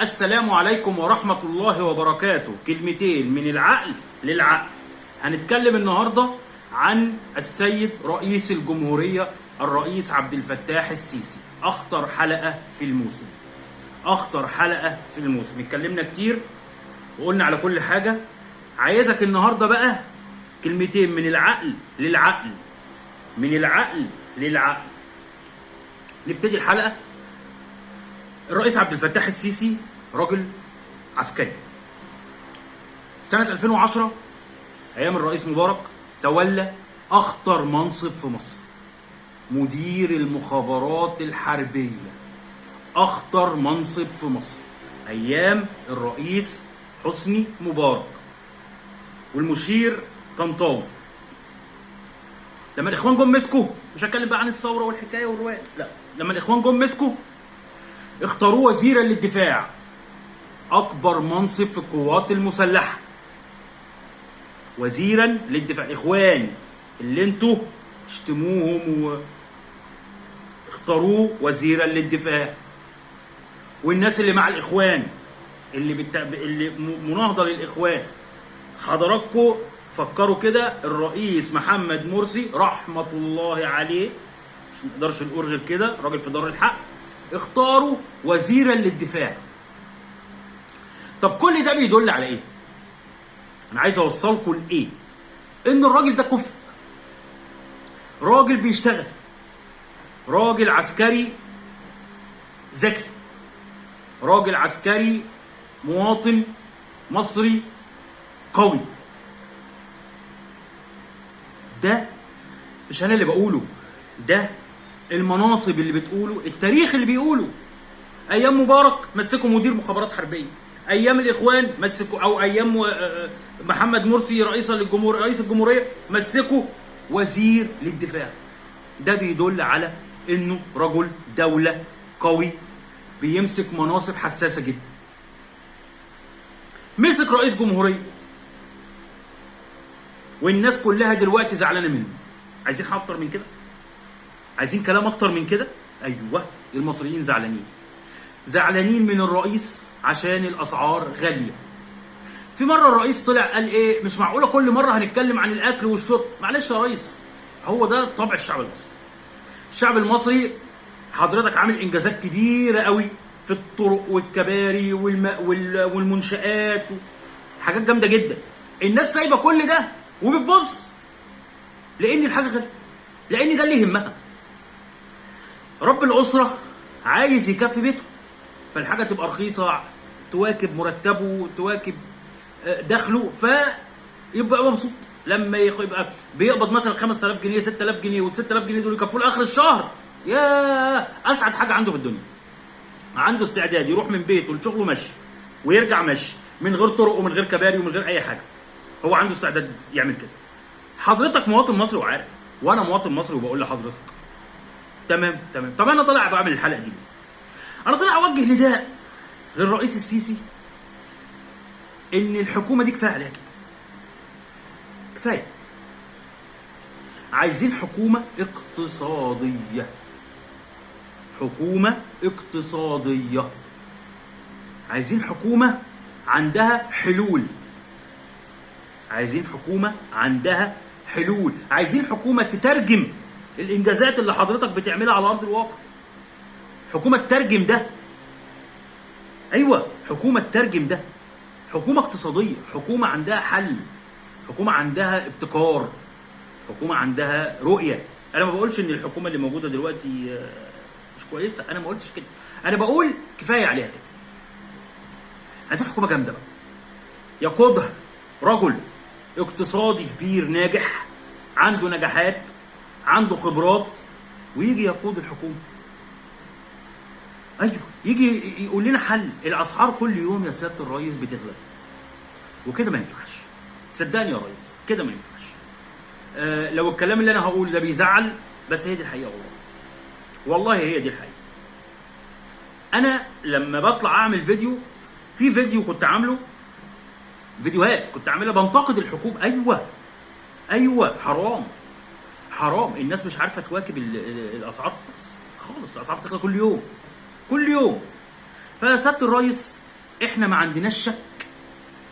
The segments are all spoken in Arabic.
السلام عليكم ورحمة الله وبركاته. كلمتين من العقل للعقل. هنتكلم النهاردة عن السيد رئيس الجمهورية الرئيس عبد الفتاح السيسي. أخطر حلقة في الموسم، أخطر حلقة في الموسم. اتكلمنا كتير وقلنا على كل حاجة. عايزك النهاردة بقى كلمتين من العقل للعقل، من العقل للعقل. نبتدي الحلقة. الرئيس عبد الفتاح السيسي راجل عسكري. سنة 2010 أيام الرئيس مبارك تولى أخطر منصب في مصر، مدير المخابرات الحربية. أخطر منصب في مصر أيام الرئيس حسني مبارك والمشير طنطاوي. لما الإخوان جم مسكوا، مش هتكلم بقى عن الثورة والحكاية والرواية، لا، لما الإخوان جم مسكوا اختاروه وزيرا للدفاع، أكبر منصب في القوات المسلحة. وزيرا للدفاع. إخوان اللي انتوا اشتموهم واختاروه وزيرا للدفاع. والناس اللي مع الإخوان اللي مناهضة للإخوان، حضراتكم فكروا كده. الرئيس محمد مرسي رحمة الله عليه، مش نقدرش نقول غير كده، راجل في دار الحق، اختاروا وزيرا للدفاع. طب كل ده بيدل على ايه؟ انا عايز اوصلكم لايه؟ ان الراجل ده كفء، راجل بيشتغل، راجل عسكري ذكي، راجل عسكري مواطن مصري قوي. ده مش انا اللي بقوله، ده المناصب اللي بتقوله، التاريخ اللي بيقوله. ايام مبارك مسكوا مدير مخابرات حربيه، ايام الاخوان مسكوا، او ايام محمد مرسي رئيس الجمهوريه مسكوا وزير للدفاع. ده بيدل على انه رجل دوله قوي بيمسك مناصب حساسه جدا. مسك رئيس جمهوريه والناس كلها دلوقتي زعلانه منه. عايزين حاجه اكتر من كده؟ عايزين كلام اكتر من كده؟ ايوه، المصريين زعلانين من الرئيس عشان الاسعار غاليه. في مره الرئيس طلع قال ايه؟ مش معقوله كل مره هنتكلم عن الاكل والشرب. معلش يا ريس، هو ده طبع الشعب المصري. الشعب المصري حضرتك عامل انجازات كبيره قوي في الطرق والكباري والمنشآت، حاجات جامده جدا. الناس سايبه كل ده وبتبص لان الحاجه غاليه، لان ده اللي يهمها. رب الاسره عايز يكفي بيته، فالحاجه تبقى رخيصه، تواكب مرتبه، تواكب دخله، فيبقى مبسوط. لما يبقى بيقبض مثلا 5000 جنيه 6000 جنيه، وال 6000 جنيه دول يكفوه لاخر الشهر، يا اسعد حاجه عنده في الدنيا. عنده استعداد يروح من بيته لشغله ماشي ويرجع ماشي، من غير طرق ومن غير كباري ومن غير اي حاجه. هو عنده استعداد يعمل كده. حضرتك مواطن مصري وعارف، وانا مواطن مصري وبقول لحضرتك تمام. طب انا طالع بعمل الحلقه دي، انا طالع اوجه نداء للرئيس السيسي ان الحكومه دي كفايه عليها كده، كفايه. عايزين حكومه اقتصاديه، حكومه اقتصاديه. عايزين حكومه عندها حلول، عايزين حكومه عندها حلول. عايزين حكومه تترجم الانجازات اللي حضرتك بتعملها على ارض الواقع. حكومه تترجم ده، ايوه، حكومه تترجم ده. حكومه اقتصاديه، حكومه عندها حل، حكومه عندها ابتكار، حكومه عندها رؤيه. انا ما بقولش ان الحكومه اللي موجوده دلوقتي مش كويسه، انا ما قلتش كده، انا بقول كفايه عليها كده. عايزين حكومه جامده بقى يقودها رجل اقتصادي كبير ناجح، عنده نجاحات، عنده خبرات، ويجي يقود الحكومه. ايوه، يجي يقول لنا حل. الاسعار كل يوم يا سياده الرئيس بتغلى، وكده ما ينفعش. صدقني يا ريس، كده ما ينفعش. لو الكلام اللي انا هقوله ده بيزعل، بس هي دي الحقيقه والله هي دي الحقيقه. انا لما بطلع اعمل فيديو، في فيديو كنت عامله، فيديوهات كنت عاملها بنتقد الحكومه. ايوه، حرام. الناس مش عارفه تواكب الاسعار خالص. الاسعار بتغلى كل يوم. فسياده الرئيس احنا ما عندناش شك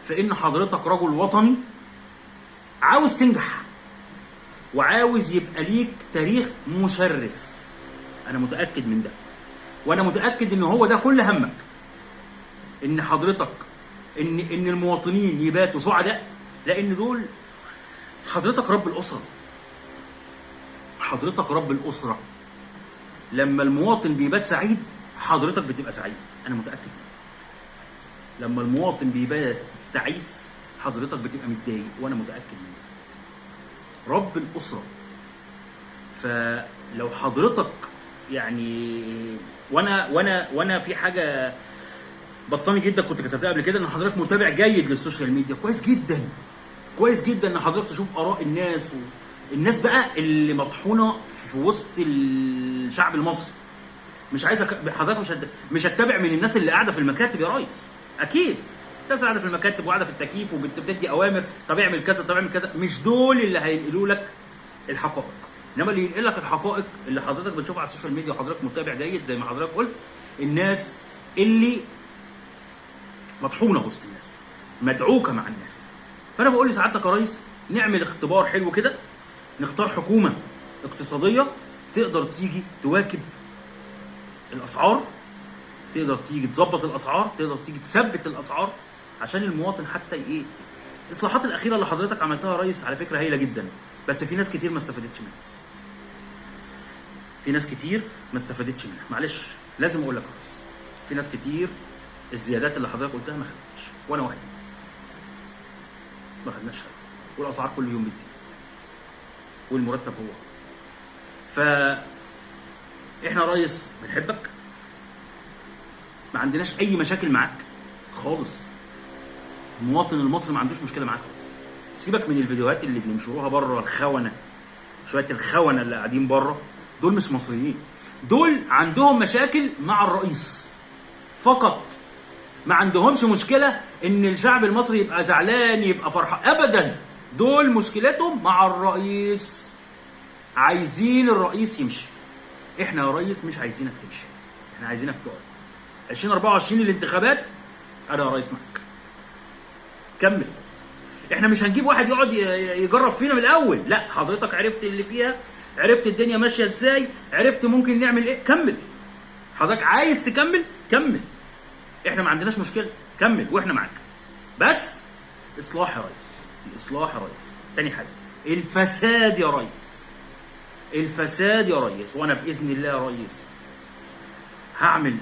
في ان حضرتك رجل وطني عاوز تنجح وعاوز يبقى ليك تاريخ مشرف. انا متاكد من ده، وانا متاكد ان هو ده كل همك، ان حضرتك ان المواطنين يباتوا سعداء، لان دول حضرتك رب الاسره. حضرتك رب الاسره. لما المواطن بيبات سعيد حضرتك بتبقى سعيد، انا متاكد. لما المواطن بيبات تعيس حضرتك بتبقى متضايق، وانا متاكد من ده. رب الاسره. فلو حضرتك يعني وانا في حاجه بسطاني جدا كنت كتبتها قبل كده، ان حضرتك متابع جيد للسوشيال ميديا. كويس جدا، كويس جدا ان حضرتك تشوف اراء الناس، الناس بقى اللي مطحونه في وسط الشعب المصري. مش عايز حضرتك مش هتتابع من الناس اللي قاعده في المكاتب يا ريس. اكيد الناس قاعده في المكاتب وقاعده في التكييف وبتدي اوامر، طب اعمل كذا طب اعمل كذا. مش دول اللي هينقلوا لك الحقائق، انما اللي ينقل لك الحقائق اللي حضرتك بتشوفها على السوشيال ميديا وحضرتك متابع جيد زي ما حضرتك قلت، الناس اللي مطحونه وسط الناس، مدعوكه مع الناس. فانا بقول لسعادتك يا ريس نعمل اختبار حلو كده، نختار حكومه اقتصاديه تقدر تيجي تواكب الاسعار، تقدر تيجي تظبط الاسعار، تقدر تيجي تثبت الاسعار، عشان المواطن حتى ايه. الاصلاحات الاخيره اللي حضرتك عملتها يا ريس على فكره هايله جدا، بس في ناس كتير ما استفادتش منها. في ناس كتير ما استفادتش منها، معلش لازم اقول لك يا ريس. في ناس كتير الزيادات اللي حضرتك قلتها ما خدتش، وانا واحد ما خدناش حاجه، والاسعار كل يوم بتزيد والمرتب هو. ف احنا يا ريس بنحبك، ما عندناش اي مشاكل معاك خالص. المواطن المصري ما عندوش مشكله معاك خالص. سيبك من الفيديوهات اللي بينشروها بره، الخونه، شويه الخونه اللي قاعدين بره دول مش مصريين، دول عندهم مشاكل مع الرئيس فقط. ما عندهمش مشكله ان الشعب المصري يبقى زعلان يبقى فرحان ابدا، دول مشكلتهم مع الرئيس، عايزين الرئيس يمشي. احنا يا ريس مش عايزينك تمشي، احنا عايزينك تقعد. 2024 الانتخابات انا يا ريس معاك، كمل. احنا مش هنجيب واحد يقعد يجرب فينا من الاول، لا حضرتك عرفت اللي فيها، عرفت الدنيا ماشيه ازاي، عرفت ممكن نعمل ايه، كمل. حضرتك عايز تكمل كمل، احنا ما عندناش مشكله، كمل واحنا معاك. بس اصلاح يا ريس، الاصلاح يا ريس. تاني حاجه الفساد يا ريس، الفساد يا ريس. وانا باذن الله يا ريس هعمل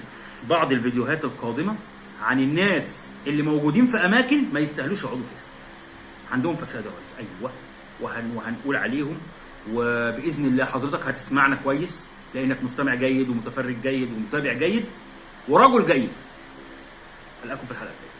بعض الفيديوهات القادمه عن الناس اللي موجودين في اماكن ما يستاهلوش يقعدوا فيها، عندهم فساد يا ريس. ايوه، وهنقول عليهم، وباذن الله حضرتك هتسمعنا كويس لانك مستمع جيد ومتفرج جيد ومتابع جيد ورجل جيد. القاكم في الحلقه الجايه.